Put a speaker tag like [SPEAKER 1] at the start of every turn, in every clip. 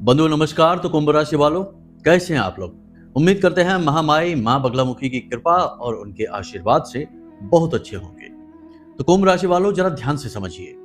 [SPEAKER 1] बंधु नमस्कार। तो कुंभ राशि वालों, कैसे हैं आप लोग? उम्मीद करते हैं महामाई मां बगलामुखी की कृपा और उनके आशीर्वाद से बहुत अच्छे होंगे। तो कुंभ राशि वालों, जरा ध्यान से समझिए।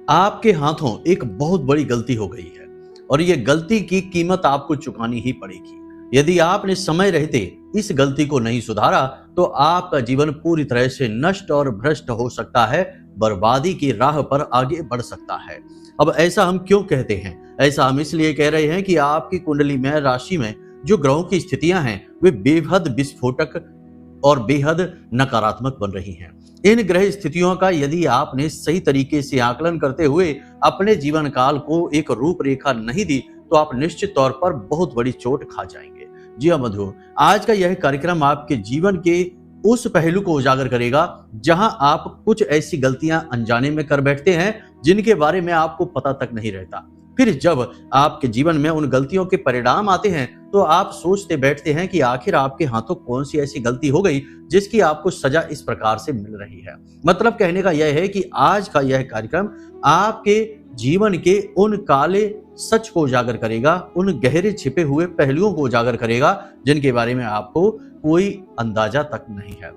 [SPEAKER 1] आपके हाथों एक बहुत बड़ी गलती हो गई है और ये गलती की कीमत आपको चुकानी ही पड़ेगी। यदि आपने समय रहते इस गलती को नहीं सुधारा तो आपका जीवन पूरी तरह से नष्ट और भ्रष्ट हो सकता है, बर्बादी की राह पर आगे बढ़ सकता है। अब ऐसा हम क्यों कहते हैं? ऐसा हम इसलिए कह रहे हैं कि आपकी कुंडली में, राशि में जो ग्रहों की स्थितियां हैं वे बेहद विस्फोटक और बेहद नकारात्मक बन रही हैं। इन ग्रह स्थितियों का यदि आपने सही तरीके से आकलन करते हुए अपने जीवन काल को एक रूपरेखा नहीं दी तो आप निश्चित तौर पर बहुत बड़ी चोट खा जाएंगे। जी हाँ बंधु, आज का यह कार्यक्रम आपके जीवन के उस पहलू को उजागर करेगा जहां आप कुछ ऐसी गलतियां अनजाने में कर बैठते हैं जिनके बारे में आपको पता तक नहीं रहता। फिर जब आपके जीवन में उन गलतियों के परिणाम आते हैं तो आप सोचते बैठते हैं कि आखिर आपके हाथों कौन सी ऐसी गलती हो गई जिसकी आपको सजा इस प्रकार से मिल रही है। मतलब कहने का यह है कि आज का यह कार्यक्रम आपके जीवन के उन काले सच को उजागर करेगा, उन गहरे छिपे हुए पहलुओं को उजागर करेगा जिनके बारे में आपको कोई अंदाजा तक नहीं है।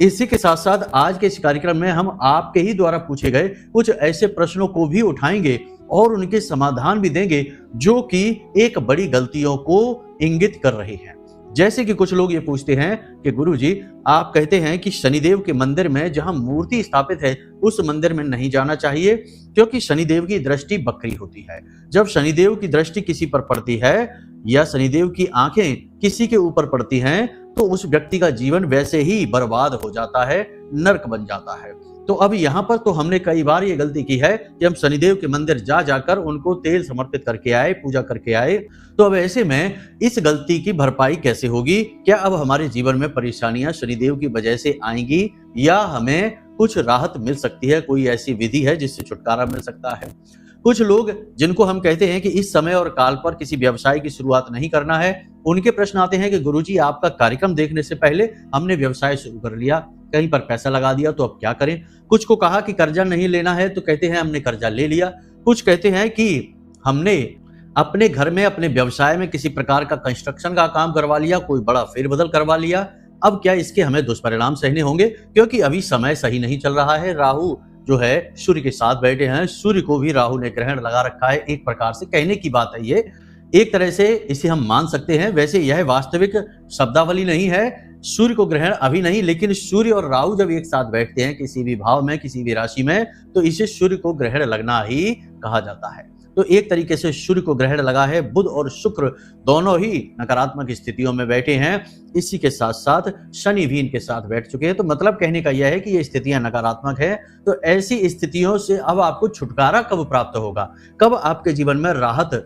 [SPEAKER 1] इसी के साथ साथ आज के इस कार्यक्रम में हम आपके ही द्वारा पूछे गए कुछ ऐसे प्रश्नों को भी उठाएंगे और उनके समाधान भी देंगे जो कि एक बड़ी गलतियों को इंगित कर रही हैं। जैसे कि कुछ लोग ये पूछते हैं कि गुरुजी, आप कहते हैं कि शनिदेव के मंदिर में जहां मूर्ति स्थापित है उस मंदिर में नहीं जाना चाहिए क्योंकि शनिदेव की दृष्टि बकरी होती है। जब शनिदेव की दृष्टि किसी पर पड़ती है या शनिदेव की आंखें किसी के ऊपर पड़ती हैं तो उस व्यक्ति का जीवन वैसे ही बर्बाद हो जाता है, नर्क बन जाता है। तो अब यहाँ पर तो हमने कई बार ये गलती की है कि हम शनिदेव के मंदिर जा जाकर उनको तेल समर्पित करके आए, पूजा करके आए। तो अब ऐसे में इस गलती की भरपाई कैसे होगी? क्या अब हमारे जीवन में परेशानियां शनिदेव की वजह से आएंगी या हमें कुछ राहत मिल सकती है? कोई ऐसी विधि है जिससे छुटकारा मिल सकता है? कुछ लोग जिनको हम कहते हैं कि इस समय और काल पर किसी व्यवसाय की शुरुआत नहीं करना है, उनके प्रश्न आते हैं कि गुरुजी, आपका कार्यक्रम देखने से पहले हमने व्यवसाय शुरू कर लिया, कहीं पर पैसा लगा दिया, तो अब क्या करें? कुछ को कहा कि कर्जा नहीं लेना है तो कहते हैं हमने कर्जा ले लिया। कुछ कहते हैं कि हमने अपने घर में, अपने व्यवसाय में किसी प्रकार का कंस्ट्रक्शन का काम करवा लिया, कोई बड़ा फेरबदल करवा लिया। अब क्या इसके हमें दुष्परिणाम सहने होंगे क्योंकि अभी समय सही नहीं चल रहा है। राहु जो है सूर्य के साथ बैठे हैं, सूर्य को भी राहु ने ग्रहण लगा रखा है। एक प्रकार से कहने की बात है, ये एक तरह से इसे हम मान सकते हैं। वैसे यह वास्तविक शब्दावली नहीं है, सूर्य को ग्रहण अभी नहीं, लेकिन सूर्य और राहु जब एक साथ बैठते हैं किसी भी भाव में, किसी भी राशि में, तो इसे सूर्य को ग्रहण लगना ही कहा जाता है। तो एक तरीके से सूर्य को ग्रहण लगा है। बुध और शुक्र दोनों ही नकारात्मक स्थितियों में बैठे हैं। इसी के साथ साथ शनि भी इनके साथ बैठ चुके हैं। तो मतलब कहने का यह है कि ये स्थितियां नकारात्मक है। तो ऐसी स्थितियों से अब आपको छुटकारा कब प्राप्त होगा? कब आपके जीवन में राहत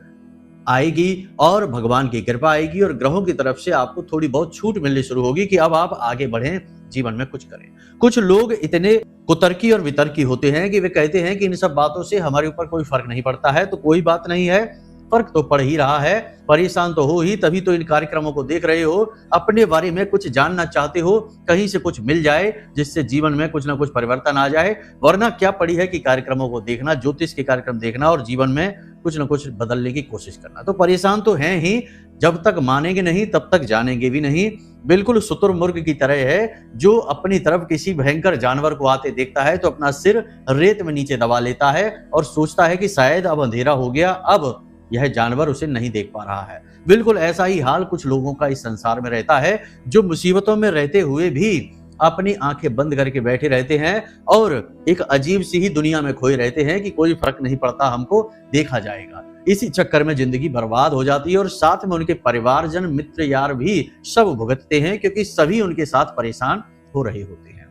[SPEAKER 1] आएगी और भगवान की कृपा आएगी और ग्रहों की तरफ से आपको थोड़ी बहुत छूट मिलनी शुरू होगी कि अब आप आगे बढ़ें, जीवन में कुछ करें। कुछ लोग इतने कुतर्की और वितर्की होते हैं कि वे कहते हैं कि इन सब बातों से हमारे ऊपर कोई फर्क नहीं पड़ता है। तो कोई बात नहीं है, फर्क तो पड़ ही रहा है। परेशान तो हो ही, तभी तो इन कार्यक्रमों को देख रहे हो। अपने बारे में कुछ जानना चाहते हो, कहीं से कुछ मिल जाए जिससे जीवन में कुछ ना कुछ परिवर्तन आ जाए। वरना क्या पड़ी है कि कार्यक्रमों को देखना, ज्योतिष के कार्यक्रम देखना और जीवन में कुछ ना कुछ बदलने की कोशिश करना। तो परेशान तो हैं ही, जब तक मानेंगे नहीं तब तक जानेंगे भी नहीं। बिल्कुल शुतुरमुर्ग की तरह है जो अपनी तरफ किसी भयंकर जानवर को आते देखता है तो अपना सिर रेत में नीचे दबा लेता है और सोचता है कि शायद अब अंधेरा हो गया, अब यह जानवर उसे नहीं देख पा रहा है। बिल्कुल ऐसा ही हाल कुछ लोगों का इस संसार में रहता है जो मुसीबतों में रहते हुए भी अपनी आंखें बंद करके बैठे रहते हैं और एक अजीब सी ही दुनिया में खोए रहते हैं कि कोई फर्क नहीं पड़ता, हमको देखा जाएगा। इसी चक्कर में जिंदगी बर्बाद हो जाती है और साथ में उनके परिवारजन, मित्र, यार भी सब भुगतते हैं क्योंकि सभी उनके साथ परेशान हो रहे होते हैं।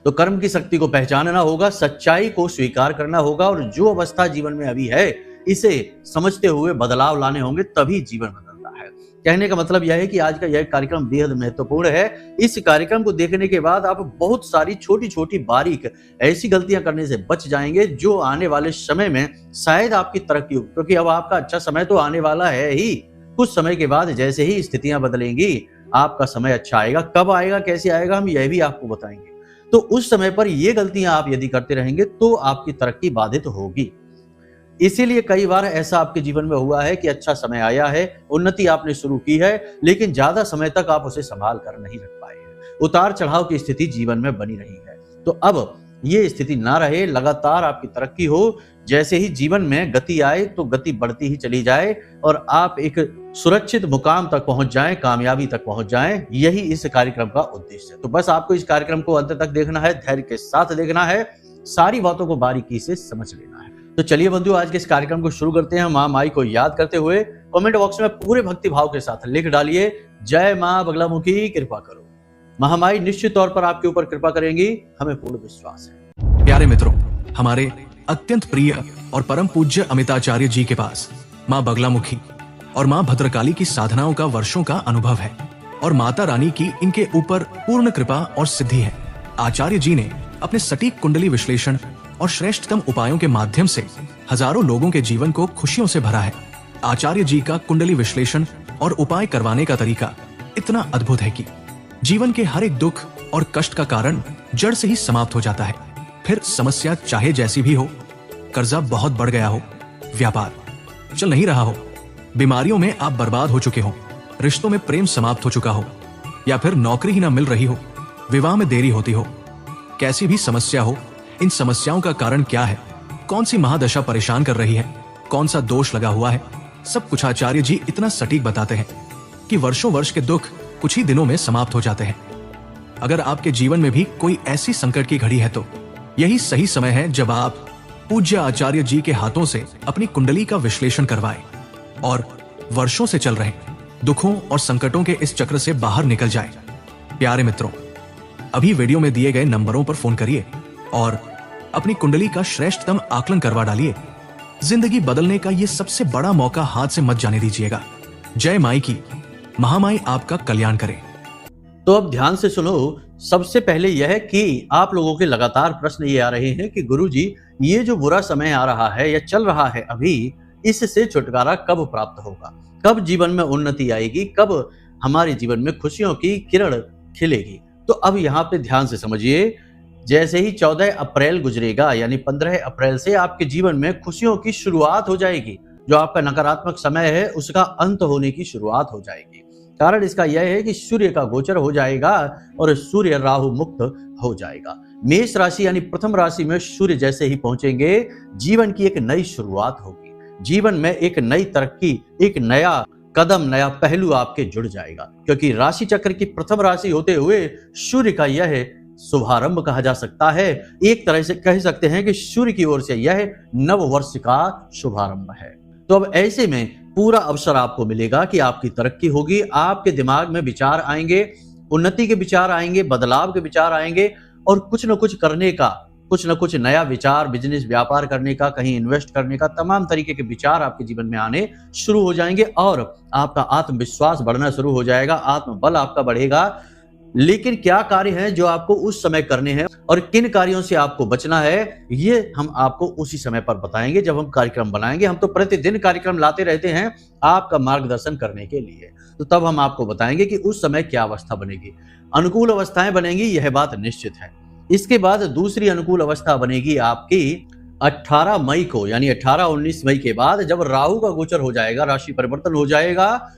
[SPEAKER 1] तो कर्म की शक्ति को पहचानना होगा, सच्चाई को स्वीकार करना होगा और जो अवस्था जीवन में अभी है इसे समझते हुए बदलाव लाने होंगे, तभी जीवन बदलता है। कहने का मतलब यह है कि आज का यह कार्यक्रम बेहद महत्वपूर्ण है। इस कार्यक्रम को देखने के बाद आप बहुत सारी छोटी छोटी बारीक ऐसी गलतियां करने से बच जाएंगे जो आने वाले समय में शायद आपकी तरक्की हो, क्योंकि अब आपका अच्छा समय तो आने वाला है ही। कुछ समय के बाद जैसे ही स्थितियां बदलेंगी आपका समय अच्छा आएगा। कब आएगा, कैसे आएगा, हम यह भी आपको बताएंगे। तो उस समय पर ये गलतियां आप यदि करते रहेंगे तो आपकी तरक्की बाधित होगी। इसीलिए कई बार ऐसा आपके जीवन में हुआ है कि अच्छा समय आया है, उन्नति आपने शुरू की है, लेकिन ज्यादा समय तक आप उसे संभाल कर नहीं रख पाए हैं। उतार चढ़ाव की स्थिति जीवन में बनी रही है। तो अब ये स्थिति ना रहे, लगातार आपकी तरक्की हो। जैसे ही जीवन में गति आए तो गति बढ़ती ही चली जाए और आप एक सुरक्षित मुकाम तक पहुंच जाएं, कामयाबी तक पहुंच जाएं। यही इस कार्यक्रम का उद्देश्य है। तो बस आपको इस कार्यक्रम को अंत तक देखना है, धैर्य के साथ देखना है, सारी बातों को बारीकी से समझ लेना है। तो चलिए बंधु, आज के इस कार्यक्रम को शुरू करते हैं। माँ माई को याद करते हुए कमेंट बॉक्स में पूरे भक्ति भाव के साथ लिख डालिए, जय माँ बगलामुखी कृपा करो। महामाई निश्चित तौर पर आपके ऊपर कृपा करेंगी, हमें पूर्ण विश्वास है।
[SPEAKER 2] प्यारे मित्रों, हमारे अत्यंत प्रिय और परम पूज्य अमिताचार्य जी के पास माँ बगलामुखी और माँ भद्रकाली की साधनाओं का वर्षों का अनुभव है और माता रानी की इनके ऊपर पूर्ण कृपा और सिद्धि है। आचार्य जी ने अपने सटीक कुंडली विश्लेषण और श्रेष्ठतम उपायों के माध्यम से हजारों लोगों के जीवन को खुशियों से भरा है। आचार्य जी का कुंडली विश्लेषण और उपाय करवाने का तरीका इतना अद्भुत है कि जीवन के हर एक दुख और कष्ट का कारण जड़ से ही समाप्त हो जाता है। फिर समस्या चाहे जैसी भी हो, कर्जा बहुत बढ़ गया हो, व्यापार चल नहीं रहा हो, बीमारियों में आप बर्बाद हो चुके हो, रिश्तों में प्रेम समाप्त हो चुका हो, या फिर नौकरी ही ना मिल रही हो, विवाह में देरी होती हो, कैसी भी समस्या हो, इन समस्याओं का कारण क्या है, कौन सी महादशा परेशान कर रही है, कौन सा दोष लगा हुआ है, सब कुछ आचार्य जी इतना सटीक बताते हैं कि वर्षों वर्ष के दुख कुछ ही दिनों में समाप्त हो जाते हैं। अगर आपके जीवन में भी कोई ऐसी संकट की घड़ी है तो यही सही समय है जब आप पूज्य आचार्य जी के हाथों से अपनी कुंडली का विश्लेषण करवाएं और वर्षों से चल रहे दुखों और संकटों के इस चक्र से बाहर निकल जाएं। प्यारे मित्रों, अभी वीडियो में दिए गए नंबरों पर फोन करिए और अपनी कुंडली का श्रेष्ठतम आकलन करवा डालिए। जिंदगी बदलने का ये सबसे बड़ा मौका हाथ से मत जाने दीजिएगा। जय माई की, महामाई आपका कल्याण करे।
[SPEAKER 1] तो अब ध्यान से सुनो। सबसे पहले यह है कि आप लोगों के लगातार प्रश्न ये आ रहे हैं कि गुरुजी, ये जो बुरा समय आ रहा है या चल रहा है अभी, इससे छुटकारा कब प्राप्त होगा, कब जीवन में उन्नति आएगी, कब हमारे जीवन में खुशियों की किरण खिलेगी। तो अब यहाँ पे ध्यान से समझिए। जैसे ही 14 अप्रैल गुजरेगा, यानी 15 अप्रैल से आपके जीवन में खुशियों की शुरुआत हो जाएगी। जो आपका नकारात्मक समय है उसका अंत होने की शुरुआत हो जाएगी। कारण इसका यह है कि सूर्य का गोचर हो जाएगा और सूर्य राहु मुक्त हो जाएगा। मेष राशि यानी प्रथम राशि में सूर्य जैसे ही पहुंचेंगे, जीवन की एक नई शुरुआत होगी। जीवन में एक नई तरक्की, एक नया कदम, नया पहलू आपके जुड़ जाएगा। क्योंकि राशि चक्र की प्रथम राशि होते हुए सूर्य का यह शुभारंभ कहा जा सकता है। एक तरह से कह सकते हैं कि सूर्य की ओर से यह नव वर्ष का शुभारंभ है। तो अब ऐसे में पूरा अवसर आपको मिलेगा कि आपकी तरक्की होगी। आपके दिमाग में विचार आएंगे, उन्नति के विचार आएंगे, बदलाव के विचार आएंगे और कुछ न कुछ करने का, कुछ न कुछ नया विचार, बिजनेस व्यापार करने का, कहीं इन्वेस्ट करने का, तमाम तरीके के विचार आपके जीवन में आने शुरू हो जाएंगे और आपका आत्मविश्वास बढ़ना शुरू हो जाएगा, आत्मबल आपका बढ़ेगा। लेकिन क्या कार्य हैं जो आपको उस समय करने हैं और किन कार्यों से आपको बचना है, ये हम आपको उसी समय पर बताएंगे जब हम कार्यक्रम बनाएंगे। हम तो प्रतिदिन कार्यक्रम लाते रहते हैं आपका मार्गदर्शन करने के लिए। तो तब हम आपको बताएंगे कि उस समय क्या अवस्था बनेगी। अनुकूल अवस्थाएं बनेंगी, यह बात निश्चित है। इसके बाद दूसरी अनुकूल अवस्था बनेगी आपकी 18 मई को, यानी 18-19 मई के बाद, जब राहु का गोचर हो जाएगा, राशि परिवर्तन हो जाएगा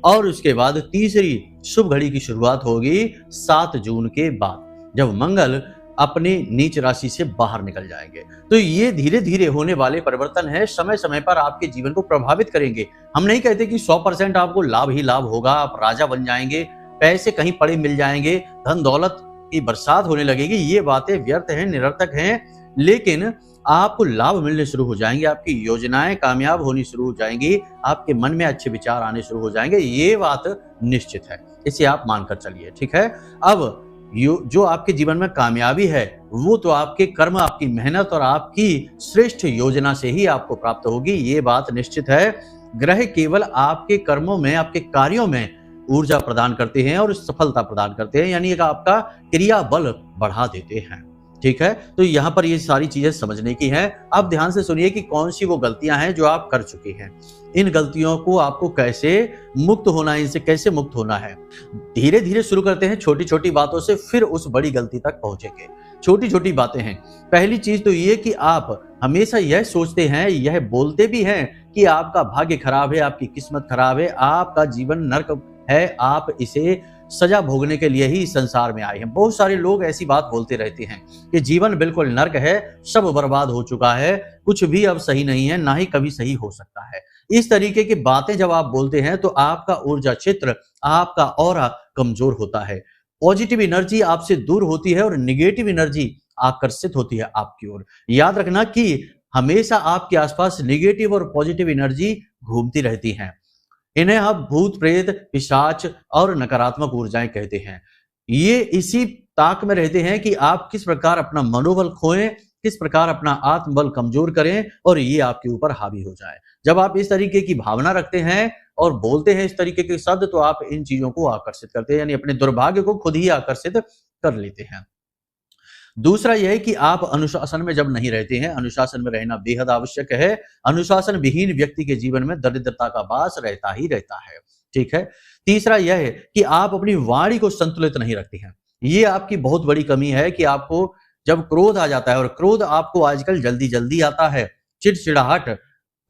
[SPEAKER 1] और उसके बाद तीसरी शुभ घड़ी की शुरुआत होगी 7 जून के बाद, जब मंगल अपनी नीच राशि से बाहर निकल जाएंगे। तो ये धीरे धीरे होने वाले परिवर्तन है, समय समय पर आपके जीवन को प्रभावित करेंगे। हम नहीं कहते कि 100% आपको लाभ ही लाभ होगा, आप राजा बन जाएंगे, पैसे कहीं पड़े मिल जाएंगे, धन दौलत की बरसात होने लगेगी। ये बातें व्यर्थ हैं, निरर्थक हैं। लेकिन आपको लाभ मिलने शुरू हो जाएंगे, आपकी योजनाएं कामयाब होनी शुरू हो जाएंगी, आपके मन में अच्छे विचार आने शुरू हो जाएंगे। ये बात निश्चित है, इसे आप मानकर चलिए, ठीक है। अब जो आपके जीवन में कामयाबी है वो तो आपके कर्म, आपकी मेहनत और आपकी श्रेष्ठ योजना से ही आपको प्राप्त होगी, ये बात निश्चित है। ग्रह केवल आपके कर्मों में, आपके कार्यों में ऊर्जा प्रदान करते हैं और सफलता प्रदान करते हैं, यानी आपका क्रिया बल बढ़ा देते हैं। ठीक है, तो यहाँ पर ये सारी चीजें समझने की हैं। आप ध्यान से सुनिए कि कौन सी वो गलतियां हैं जो आप कर चुकी हैं। इन गलतियों को आपको कैसे मुक्त होना है, इनसे कैसे मुक्त होना है। धीरे धीरे शुरू करते हैं, छोटी छोटी बातों से, फिर उस बड़ी गलती तक पहुंचेंगे। छोटी छोटी बातें हैं। पहली चीज तो ये कि आप हमेशा यह सोचते हैं, यह बोलते भी हैं कि आपका भाग्य खराब है, आपकी किस्मत खराब है, आपका जीवन नर्क है, आप इसे सजा भोगने के लिए ही इस संसार में आए हैं। बहुत सारे लोग ऐसी बात बोलते रहते हैं कि जीवन बिल्कुल नर्क है, सब बर्बाद हो चुका है, कुछ भी अब सही नहीं है, ना ही कभी सही हो सकता है। इस तरीके की बातें जब आप बोलते हैं तो आपका ऊर्जा क्षेत्र, आपका ऑरा कमजोर होता है। पॉजिटिव एनर्जी आपसे दूर होती है और निगेटिव एनर्जी आकर्षित होती है आपकी ओर। याद रखना कि हमेशा आपके आसपास निगेटिव और पॉजिटिव एनर्जी घूमती रहती हैं। इन्हें हम भूत प्रेत, पिशाच और नकारात्मक ऊर्जाएं कहते हैं। ये इसी ताक में रहते हैं कि आप किस प्रकार अपना मनोबल खोएं, किस प्रकार अपना आत्मबल कमजोर करें और ये आपके ऊपर हावी हो जाए। जब आप इस तरीके की भावना रखते हैं और बोलते हैं इस तरीके के शब्द, तो आप इन चीजों को आकर्षित करते हैं, यानी अपने दुर्भाग्य को खुद ही आकर्षित कर लेते हैं। दूसरा यह है कि आप अनुशासन में जब नहीं रहते हैं, अनुशासन में रहना बेहद आवश्यक है। अनुशासन विहीन व्यक्ति के जीवन में दरिद्रता का वास रहता ही रहता है। ठीक है। तीसरा यह है कि आप अपनी वाणी को संतुलित नहीं रखते हैं। ये आपकी बहुत बड़ी कमी है कि आपको जब क्रोध आ जाता है, और क्रोध आपको आजकल जल्दी जल्दी आता है, चिड़चिड़ाहट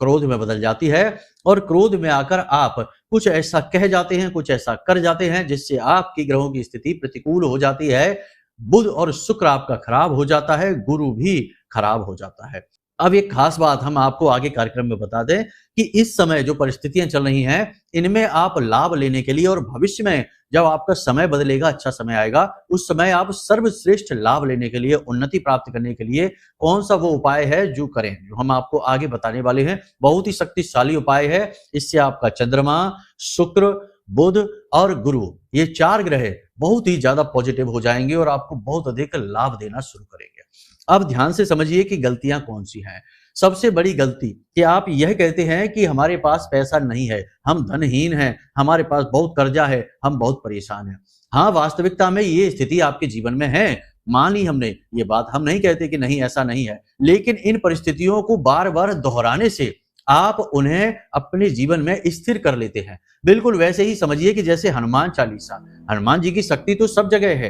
[SPEAKER 1] क्रोध में बदल जाती है, और क्रोध में आकर आप कुछ ऐसा कह जाते हैं, कुछ ऐसा कर जाते हैं जिससे आपकी ग्रहों की स्थिति प्रतिकूल हो जाती है। बुध और शुक्र आपका खराब हो जाता है, गुरु भी खराब हो जाता है। अब एक खास बात हम आपको आगे कार्यक्रम में बता दें कि इस समय जो परिस्थितियां चल रही हैं, इनमें आप लाभ लेने के लिए और भविष्य में जब आपका समय बदलेगा, अच्छा समय आएगा, उस समय आप सर्वश्रेष्ठ लाभ लेने के लिए, उन्नति प्राप्त करने के लिए कौन सा वो उपाय है जो करें, जो हम आपको आगे बताने वाले हैं। बहुत ही शक्तिशाली उपाय है। इससे आपका चंद्रमा, शुक्र, बुध और गुरु, ये 4 ग्रह बहुत ही ज्यादा पॉजिटिव हो जाएंगे और आपको बहुत अधिक लाभ देना शुरू करेंगे। अब ध्यान से समझिए कि गलतियां कौन सी हैं। सबसे बड़ी गलती कि आप यह कहते हैं कि हमारे पास पैसा नहीं है, हम धनहीन हैं, हमारे पास बहुत कर्जा है, हम बहुत परेशान हैं। हाँ, वास्तविकता में ये स्थिति आपके जीवन में है, मान ली हमने ये बात। हम नहीं कहते कि नहीं, ऐसा नहीं है, लेकिन इन परिस्थितियों को बार बार दोहराने से आप उन्हें अपने जीवन में स्थिर कर लेते हैं। बिल्कुल वैसे ही समझिए कि जैसे हनुमान चालीसा, हनुमान जी की शक्ति तो सब जगह है,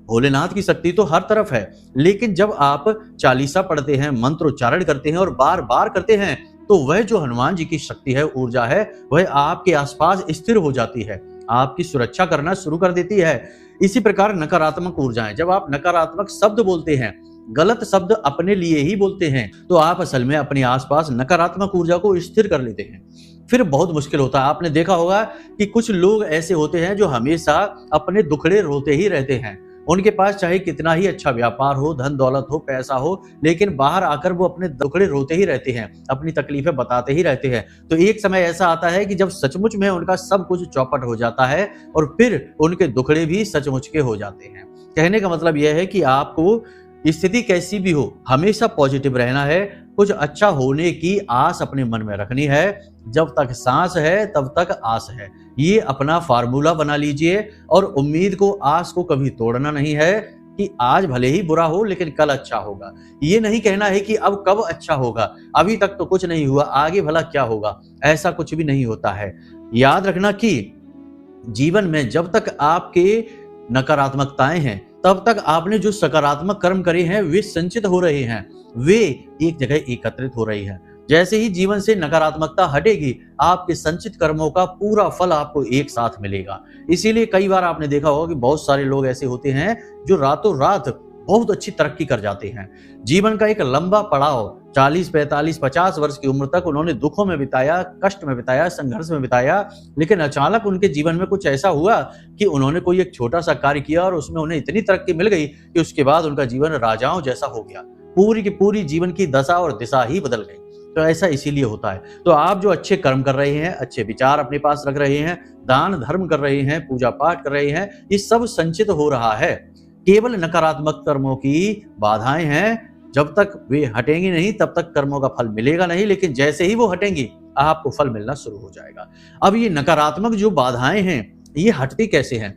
[SPEAKER 1] भोलेनाथ की शक्ति तो हर तरफ है, लेकिन जब आप चालीसा पढ़ते हैं, मंत्रोच्चारण करते हैं और बार बार करते हैं, तो वह जो हनुमान जी की शक्ति है, ऊर्जा है, वह आपके आसपास स्थिर हो जाती है, आपकी सुरक्षा करना शुरू कर देती है। इसी प्रकार नकारात्मक ऊर्जाएं, जब आप नकारात्मक शब्द बोलते हैं, गलत शब्द अपने लिए ही बोलते हैं, तो आप असल में अपने आसपास नकारात्मक ऊर्जा को स्थिर कर लेते हैं। फिर बहुत मुश्किल होता है। आपने देखा होगा कि कुछ लोग ऐसे होते हैं जो हमेशा अपने दुखड़े रोते ही रहते हैं। उनके पास चाहे कितना ही अच्छा व्यापार हो, धन दौलत हो, पैसा हो, लेकिन बाहर आकर वो अपने दुखड़े रोते ही रहते हैं, अपनी तकलीफें बताते ही रहते हैं। तो एक समय ऐसा आता है कि जब सचमुच में उनका सब कुछ चौपट हो जाता है और फिर उनके दुखड़े भी सचमुच के हो जाते हैं। कहने का मतलब यह है कि आपको स्थिति कैसी भी हो, हमेशा पॉजिटिव रहना है, कुछ अच्छा होने की आस अपने मन में रखनी है। जब तक सांस है तब तक आस है, ये अपना फार्मूला बना लीजिए। और उम्मीद को, आस को कभी तोड़ना नहीं है कि आज भले ही बुरा हो लेकिन कल अच्छा होगा। ये नहीं कहना है कि अब कब अच्छा होगा, अभी तक तो कुछ नहीं हुआ, आगे भला क्या होगा, ऐसा कुछ भी नहीं होता है। याद रखना कि जीवन में जब तक आपके नकारात्मकताएं हैं, तब तक आपने जो सकारात्मक कर्म करे हैं वे संचित हो रहे हैं, वे एक जगह एकत्रित हो रही हैं। जैसे ही जीवन से नकारात्मकता हटेगी, आपके संचित कर्मों का पूरा फल आपको एक साथ मिलेगा। इसीलिए कई बार आपने देखा होगा कि बहुत सारे लोग ऐसे होते हैं जो रातों रात बहुत अच्छी तरक्की कर जाते हैं। जीवन का एक लंबा पड़ाव 40, 45, 50 वर्ष की उम्र तक उन्होंने दुखों में बिताया, कष्ट में बिताया, संघर्ष में बिताया, लेकिन अचानक उनके जीवन में कुछ ऐसा हुआ कि उन्होंने कोई एक छोटा सा कार्य किया और उसमें उन्हें इतनी तरक्की मिल गई कि उसके बाद उनका जीवन राजाओं जैसा हो गया। पूरी की पूरी जीवन की दशा और दिशा ही बदल गई। तो ऐसा इसीलिए होता है। तो आप जो अच्छे कर्म कर रहे हैं, अच्छे विचार अपने पास रख रहे हैं, दान धर्म कर रहे हैं, पूजा पाठ कर रहे हैं, ये सब संचित हो रहा है। केवल नकारात्मक कर्मों की बाधाएं हैं, जब तक वे हटेंगी नहीं तब तक कर्मों का फल मिलेगा नहीं, लेकिन जैसे ही वो हटेंगी आपको फल मिलना शुरू हो जाएगा। अब ये नकारात्मक जो बाधाएं हैं, ये हटती कैसे हैं?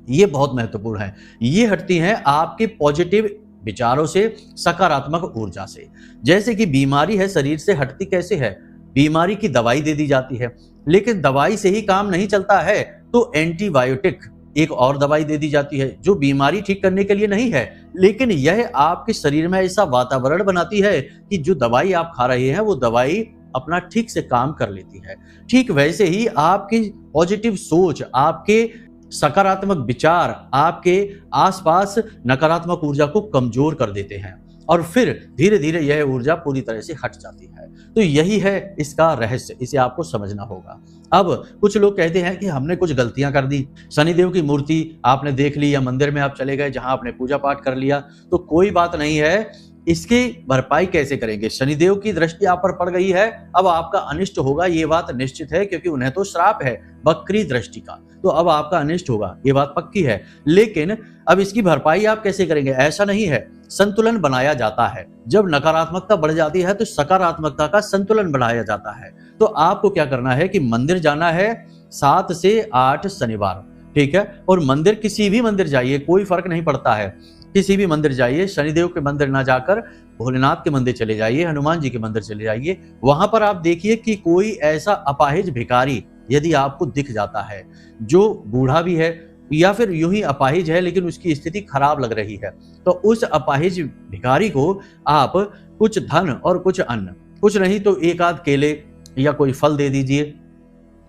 [SPEAKER 1] ये बहुत महत्वपूर्ण है। ये हटती हैं आपके पॉजिटिव विचारों से, सकारात्मक ऊर्जा से। जैसे कि बीमारी है, शरीर से हटती कैसे है? बीमारी की दवाई दे दी जाती है, लेकिन दवाई से ही काम नहीं चलता है, तो एंटीबायोटिक एक और दवाई दे दी जाती है जो बीमारी ठीक करने के लिए नहीं है, लेकिन यह आपके शरीर में ऐसा वातावरण बनाती है कि जो दवाई आप खा रहे हैं वो दवाई अपना ठीक से काम कर लेती है। ठीक वैसे ही आपकी पॉजिटिव सोच, आपके सकारात्मक विचार आपके आसपास नकारात्मक ऊर्जा को कमजोर कर देते हैं और फिर धीरे धीरे यह ऊर्जा पूरी तरह से हट जाती है। तो यही है इसका रहस्य, इसे आपको समझना होगा। अब कुछ लोग कहते हैं कि हमने कुछ गलतियां कर दी, शनिदेव की मूर्ति आपने देख ली या मंदिर में आप चले गए जहां आपने पूजा पाठ कर लिया, तो कोई बात नहीं है, इसकी भरपाई कैसे करेंगे? शनिदेव की दृष्टि आप पर पड़ गई है, अब आपका अनिष्ट होगा, ये बात निश्चित है, क्योंकि उन्हें तो श्राप है वक्री दृष्टि का, तो अब आपका अनिष्ट होगा, ये बात पक्की है। लेकिन अब इसकी भरपाई आप कैसे करेंगे? ऐसा नहीं है, संतुलन बनाया जाता है। जब नकारात्मकता बढ़ जाती है तो सकारात्मकता का संतुलन बनाया जाता है। तो आपको क्या करना है कि मंदिर जाना है 7 से 8 शनिवार, ठीक है? और मंदिर, किसी भी मंदिर जाइए, कोई फर्क नहीं पड़ता है, किसी भी मंदिर जाइए, शनिदेव के मंदिर ना जाकर भोलेनाथ के मंदिर चले जाइए, हनुमान जी के मंदिर चले जाइए। वहां पर आप देखिए कि कोई ऐसा अपाहिज भिखारी यदि आपको दिख जाता है जो बूढ़ा भी है या फिर यूं ही अपाहिज है लेकिन उसकी स्थिति खराब लग रही है, तो उस अपाहिज भिखारी को आप कुछ धन और कुछ अन्न, कुछ नहीं तो एक आध केले या कोई फल दे दीजिए,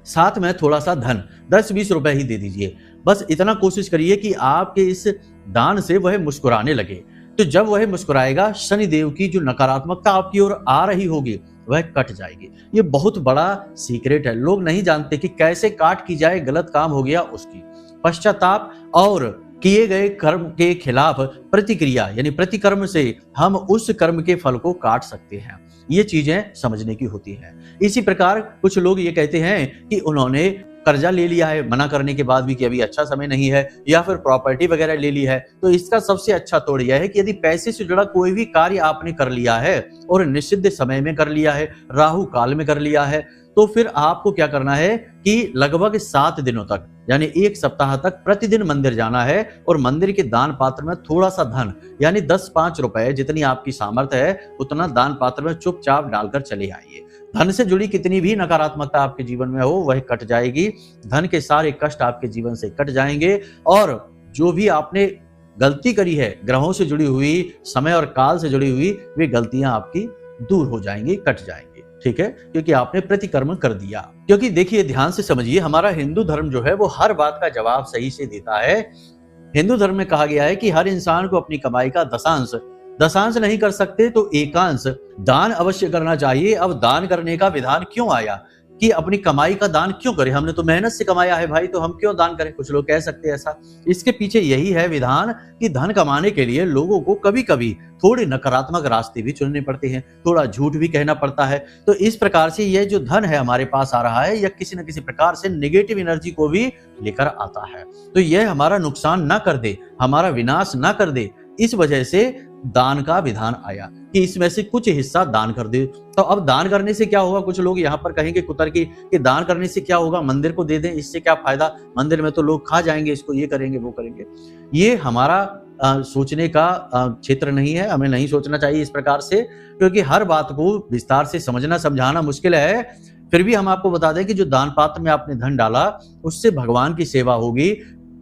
[SPEAKER 1] साथ में थोड़ा सा धन 10-20 रुपए ही दे दीजिए। बस इतना कोशिश करिए कि आपके इस दान से वह मुस्कुराने लगे। तो जब वह मुस्कुराएगा, शनिदेव की जो नकारात्मकता आपकी ओर आ रही होगी वह कट जाएगी। ये बहुत बड़ा सीक्रेट है, लोग नहीं जानते कि कैसे काट की जाए गलत काम हो गया उसकी। पश्चाताप और किए गए कर्म के खिलाफ प्रतिक्रिया यानी प्रतिकर्म से हम उस कर्म के फल को काट सकते हैं। ये चीजें समझने की होती है। इसी प्रकार कुछ लोग ये कहते हैं कि उन्होंने कर्जा ले लिया है मना करने के बाद भी कि अभी अच्छा समय नहीं है, या फिर प्रॉपर्टी वगैरह ले ली है, तो इसका सबसे अच्छा तोड़ यह है कि यदि पैसे से जुड़ा कोई भी कार्य आपने कर लिया है और निषिद्ध समय में कर लिया है, राहु काल में कर लिया है, तो फिर आपको क्या करना है कि लगभग 7 दिनों तक यानी 1 सप्ताह तक प्रतिदिन मंदिर जाना है और मंदिर के दान पात्र में थोड़ा सा धन यानी 10-5 रुपए जितनी आपकी सामर्थ्य है उतना दान पात्र में चुपचाप डालकर चले आइए। धन से जुड़ी कितनी भी नकारात्मकता आपके जीवन में हो वह कट जाएगी, धन के सारे कष्ट आपके जीवन से कट जाएंगे और जो भी आपने गलती करी है ग्रहों से जुड़ी हुई, समय और काल से जुड़ी हुई, वे गलतियां आपकी दूर हो जाएंगी, कट जाएंगी। ठीक है, क्योंकि आपने प्रतिकर्म कर दिया। क्योंकि देखिए, ध्यान से समझिए, हमारा हिंदू धर्म जो है वो हर बात का जवाब सही से देता है। हिंदू धर्म में कहा गया है कि हर इंसान को अपनी कमाई का दशांश नहीं कर सकते तो एकांश दान अवश्य करना चाहिए। अब दान करने का विधान क्यों आया कि अपनी कमाई का दान क्यों करें? हमने तो मेहनत से कमाया है भाई, तो हम क्यों दान करें? कुछ लोग कह सकते हैं ऐसा। इसके पीछे यही है विधान कि धन कमाने के लिए लोगों को कभी कभी थोड़े नकारात्मक रास्ते भी चुनने पड़ते हैं, थोड़ा झूठ भी कहना पड़ता है। तो इस प्रकार से यह जो धन है हमारे पास आ रहा है, यह किसी न किसी प्रकार से नेगेटिव एनर्जी को भी लेकर आता है। तो यह हमारा नुकसान ना कर दे, हमारा विनाश ना कर दे, इस वजह से दान का विधान आया कि इसमें से कुछ हिस्सा दान कर दे। तो अब दान करने से क्या होगा? कुछ लोग यहाँ पर कहेंगे कुतर की कि दान करने से क्या होगा, मंदिर को दे दें, इससे क्या फायदा, मंदिर में तो लोग खा जाएंगे इसको, ये करेंगे वो करेंगे। ये हमारा सोचने का क्षेत्र नहीं है, हमें नहीं सोचना चाहिए इस प्रकार से, क्योंकि हर बात को विस्तार से समझना समझाना मुश्किल है। फिर भी हम आपको बता दें कि जो दान पात्र में आपने धन डाला उससे भगवान की सेवा होगी,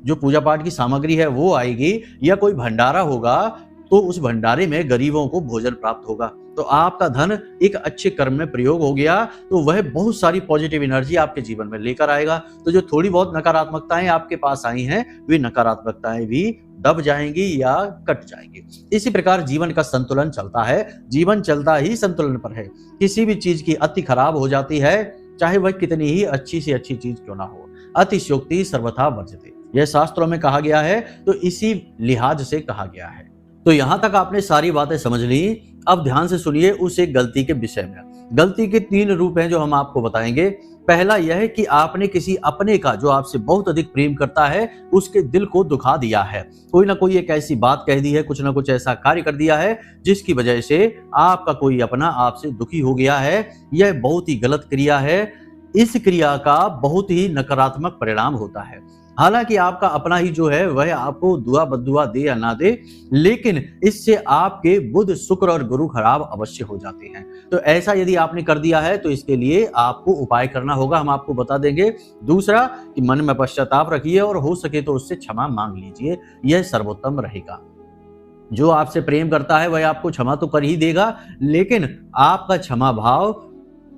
[SPEAKER 1] जो पूजा पाठ की सामग्री है वो आएगी, या कोई भंडारा होगा तो उस भंडारे में गरीबों को भोजन प्राप्त होगा। तो आपका धन एक अच्छे कर्म में प्रयोग हो गया तो वह बहुत सारी पॉजिटिव एनर्जी आपके जीवन में लेकर आएगा। तो जो थोड़ी बहुत नकारात्मकताएं आपके पास आई हैं, वे नकारात्मकताएं भी दब जाएंगी या कट जाएंगी। इसी प्रकार जीवन का संतुलन चलता है, जीवन चलता ही संतुलन पर है। किसी भी चीज की अति खराब हो जाती है, चाहे वह कितनी ही अच्छी से अच्छी चीज क्यों ना हो। अतिशयोक्ति सर्वथा वर्जते, यह शास्त्रों में कहा गया है, तो इसी लिहाज से कहा गया है। तो यहां तक आपने सारी बातें समझ ली। अब ध्यान से सुनिए उस एक गलती के विषय में। गलती के 3 रूप हैं जो हम आपको बताएंगे। पहला यह है कि आपने किसी अपने का, जो आपसे बहुत अधिक प्रेम करता है, उसके दिल को दुखा दिया है। कोई ना कोई एक ऐसी बात कह दी है, कुछ ना कुछ ऐसा कार्य कर दिया है जिसकी वजह से आपका कोई अपना आपसे दुखी हो गया है। यह बहुत ही गलत क्रिया है। इस क्रिया का बहुत ही नकारात्मक परिणाम होता है। हालांकि आपका अपना ही जो है वह आपको दुआ बद्दुआ दे या ना दे, लेकिन इससे आपके बुध शुक्र और गुरु खराब अवश्य हो जाते हैं। तो ऐसा यदि आपने कर दिया है तो इसके लिए आपको उपाय करना होगा, हम आपको बता देंगे। दूसरा कि मन में पश्चाताप रखिए और हो सके तो उससे क्षमा मांग लीजिए, यह सर्वोत्तम रहेगा। जो आपसे प्रेम करता है वह आपको क्षमा तो कर ही देगा, लेकिन आपका क्षमा भाव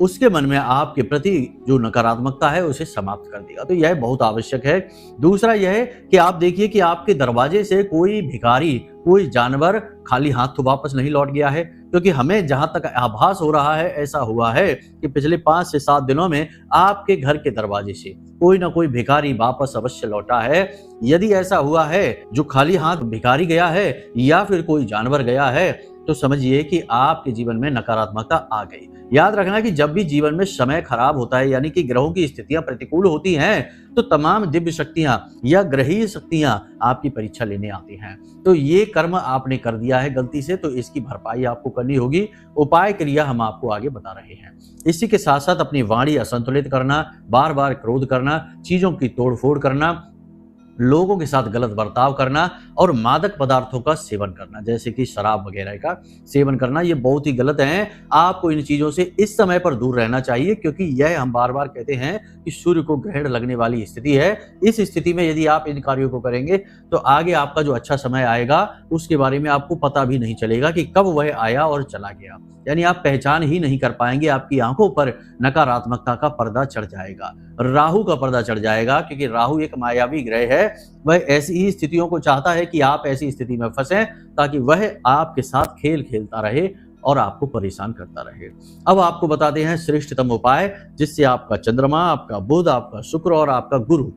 [SPEAKER 1] उसके मन में आपके प्रति जो नकारात्मकता है उसे समाप्त कर देगा। तो यह बहुत आवश्यक है। दूसरा यह है कि आप देखिए कि आपके दरवाजे से कोई भिखारी, कोई जानवर खाली हाथ तो वापस नहीं लौट गया है, क्योंकि हमें जहां तक आभास हो रहा है ऐसा हुआ है कि पिछले 5 से 7 दिनों में आपके घर के दरवाजे से कोई ना कोई भिखारी वापस अवश्य लौटा है। यदि ऐसा हुआ है, जो खाली हाथ भिखारी गया है या फिर कोई जानवर गया है, तो समझिए कि आपके जीवन में नकारात्मकता आ गई। याद रखना कि जब भी जीवन में समय खराब होता है, यानी कि ग्रहों की स्थितियां प्रतिकूल होती हैं, तो तमाम दिव्य शक्तियां या ग्रहीय शक्तियां आपकी परीक्षा लेने आती हैं। तो ये कर्म आपने कर दिया है गलती से, तो इसकी भरपाई आपको करनी होगी। उपाय क्रिया हम आपको आगे बता रहे हैं। इसी के साथ साथ अपनी वाणी असंतुलित करना, बार बार क्रोध करना, चीजों की तोड़फोड़ करना, लोगों के साथ गलत बर्ताव करना और मादक पदार्थों का सेवन करना, जैसे कि शराब वगैरह का सेवन करना, ये बहुत ही गलत है। आपको इन चीजों से इस समय पर दूर रहना चाहिए, क्योंकि यह हम बार बार कहते हैं कि सूर्य को ग्रहण लगने वाली स्थिति है। इस स्थिति में यदि आप इन कार्यों को करेंगे तो आगे आपका जो अच्छा समय आएगा उसके बारे में आपको पता भी नहीं चलेगा कि कब वह आया और चला गया। यानी आप पहचान ही नहीं कर पाएंगे, आपकी आंखों पर नकारात्मकता का पर्दा चढ़ जाएगा, राहु का पर्दा चढ़ जाएगा, क्योंकि राहु एक मायावी ग्रह है। वह ऐसी ही स्थितियों को चाहता है कि आप ऐसी स्थिति में फंसें ताकि वह आपके साथ खेल खेलता रहे और आपको परेशान करता रहे। अब आपको बताते हैं श्रेष्ठतम उपाय, जिससे आपका चंद्रमा, आपका बुध, आपका शुक्र और आपका गुरु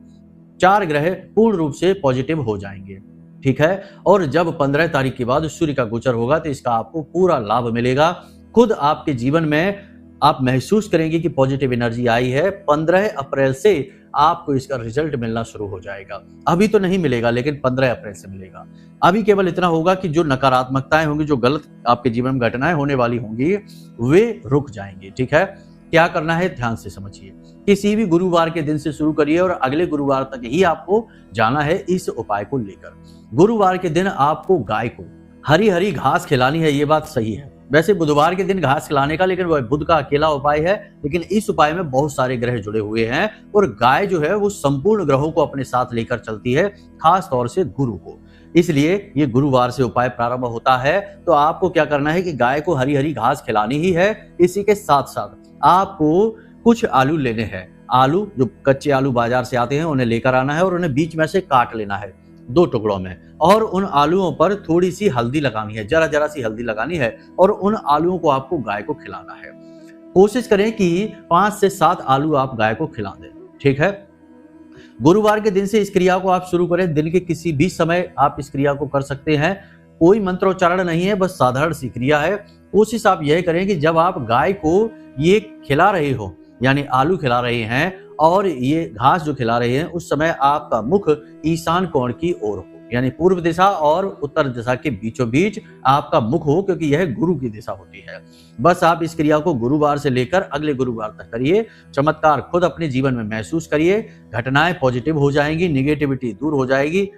[SPEAKER 1] 4 ग्रह पूर्ण रूप से पॉजिटिव हो जाएंगे। ठीक है। और जब 15 तारीख के बाद सूर्य का गोचर होगा तो इसका आपको पूरा लाभ मिलेगा। खुद आपके जीवन में आप महसूस करेंगे कि पॉजिटिव एनर्जी आई है। 15 अप्रैल से आपको इसका रिजल्ट मिलना शुरू हो जाएगा। अभी तो नहीं मिलेगा, लेकिन 15 अप्रैल से मिलेगा। अभी केवल इतना होगा कि जो नकारात्मकताएं होंगी, जो गलत आपके जीवन में घटनाएं होने वाली होंगी, वे रुक जाएंगी। ठीक है। क्या करना है ध्यान से समझिए। किसी भी गुरुवार के दिन से शुरू करिए और अगले गुरुवार तक ही आपको जाना है इस उपाय को लेकर। गुरुवार के दिन आपको गाय को हरी हरी घास खिलानी है, ये बात सही है। वैसे बुधवार के दिन घास खिलाने का, लेकिन वह बुध का अकेला उपाय है, लेकिन इस उपाय में बहुत सारे ग्रह जुड़े हुए हैं और गाय जो है वो संपूर्ण ग्रहों को अपने साथ लेकर चलती है, खास तौर से गुरु को। इसलिए ये गुरुवार से उपाय प्रारंभ होता है। तो आपको क्या करना है कि गाय को हरी हरी घास खिलानी ही है। इसी के साथ साथ आपको कुछ आलू लेने हैं। आलू, जो कच्चे आलू बाजार से आते हैं, उन्हें लेकर आना है और उन्हें बीच में से काट लेना है 2 टुकड़ों में, और उन आलूओं पर थोड़ी सी हल्दी लगानी है, जरा जरा सी हल्दी लगानी है, और उन आलूओं को आपको गाय को खिलाना है। कोशिश करें कि 5 से 7 आलू आप गाय को खिला दें। ठीक है। गुरुवार के दिन से इस क्रिया को आप शुरू करें। दिन के किसी भी समय आप इस क्रिया को कर सकते हैं। कोई मंत्रोच्चारण नहीं है, बस साधारण सी क्रिया है। कोशिश आप यह करें कि जब आप गाय को ये खिला रहे हो, यानी आलू खिला रहे हैं और ये घास जो खिला रहे हैं, उस समय आपका मुख ईशान कोण की ओर हो, यानी पूर्व दिशा और उत्तर दिशा के बीचों बीच आपका मुख हो, क्योंकि यह गुरु की दिशा होती है। बस आप इस क्रिया को गुरुवार से लेकर अगले गुरुवार तक करिए। चमत्कार खुद अपने जीवन में महसूस करिए। घटनाएं पॉजिटिव हो जाएंगी, निगेटिविटी दूर हो जाएगी,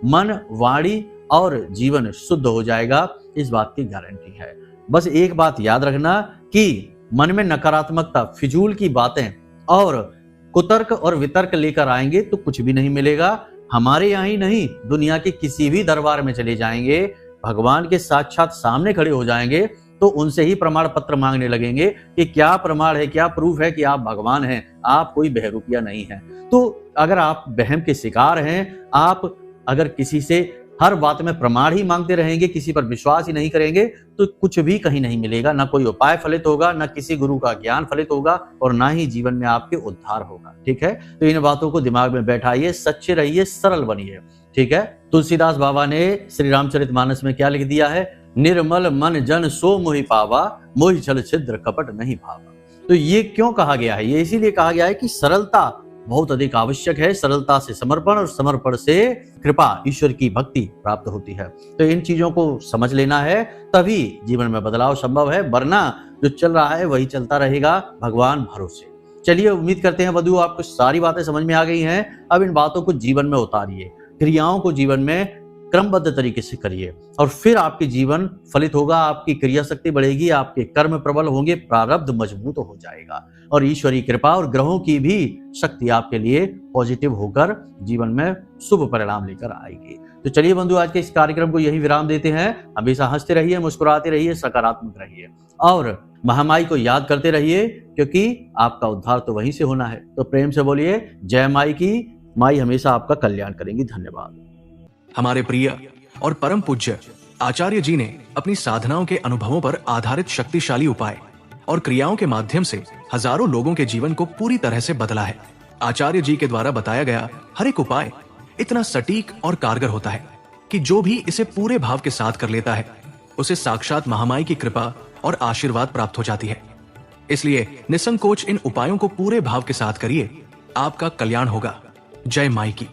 [SPEAKER 1] मन, वाणी और जीवन शुद्ध हो जाएगा, इस बात की गारंटी है। बस एक बात याद रखना कि मन में नकारात्मकता, फिजूल की बातें और कुतर्क और वितर्क लेकर आएंगे तो कुछ भी नहीं मिलेगा। हमारे यहाँ ही नहीं, दुनिया के किसी भी दरबार में चले जाएंगे, भगवान के साक्षात सामने खड़े हो जाएंगे तो उनसे ही प्रमाण पत्र मांगने लगेंगे कि क्या प्रमाण है, क्या प्रूफ है कि आप भगवान हैं, आप कोई बहरूपिया नहीं हैं। तो अगर आप वहम के शिकार हैं, आप अगर किसी से हर बात में प्रमाण ही मांगते रहेंगे, किसी पर विश्वास ही नहीं करेंगे, तो कुछ भी कहीं नहीं मिलेगा। ना कोई उपाय फलित होगा, ना किसी गुरु का ज्ञान फलित होगा, और ना ही जीवन में आपके उद्धार होगा। ठीक है। तो इन बातों को दिमाग में बैठाइए, सच्चे रहिए, सरल बनिए। ठीक है। तुलसीदास बाबा ने श्री रामचरितमानस में क्या लिख दिया है? निर्मल मन जन सो मोहि पावा, मोहि छल छिद्र कपट नहीं भावा। तो ये क्यों कहा गया है? ये इसीलिए कहा गया है कि सरलता बहुत अधिक आवश्यक है। सरलता से समर्पण और समर्पण से कृपा, ईश्वर की भक्ति प्राप्त होती है। तो इन चीजों को समझ लेना है, तभी जीवन में बदलाव संभव है, वरना जो चल रहा है वही चलता रहेगा, भगवान भरोसे। चलिए, उम्मीद करते हैं वधु आपको सारी बातें समझ में आ गई हैं। अब इन बातों को जीवन में उतारिए, क्रियाओं को जीवन में क्रमबद्ध तरीके से करिए और फिर आपके जीवन फलित होगा, आपकी क्रिया शक्ति बढ़ेगी, आपके कर्म प्रबल होंगे, प्रारब्ध मजबूत हो जाएगा और ईश्वरीय कृपा और ग्रहों की भी शक्ति आपके लिए पॉजिटिव होकर जीवन में शुभ परिणाम लेकर आएगी। तो चलिए बंधु, आज के इस कार्यक्रम को यही विराम देते हैं। हमेशा हंसते रहिए, मुस्कुराते रहिए, सकारात्मक रहिए और महामाई को याद करते रहिए, क्योंकि आपका उद्धार तो वहीं से होना है। तो प्रेम से बोलिए जय माई की। माई हमेशा आपका कल्याण करेंगी। धन्यवाद।
[SPEAKER 2] हमारे प्रिय और परम पूज्य आचार्य जी ने अपनी साधनाओं के अनुभवों पर आधारित शक्तिशाली उपाय और क्रियाओं के माध्यम से हजारों लोगों के जीवन को पूरी तरह से बदला है। आचार्य जी के द्वारा बताया गया हर एक उपाय इतना सटीक और कारगर होता है कि जो भी इसे पूरे भाव के साथ कर लेता है उसे साक्षात महामाई की कृपा और आशीर्वाद प्राप्त हो जाती है। इसलिए निसंकोच इन उपायों को पूरे भाव के साथ करिए, आपका कल्याण होगा। जय माई की।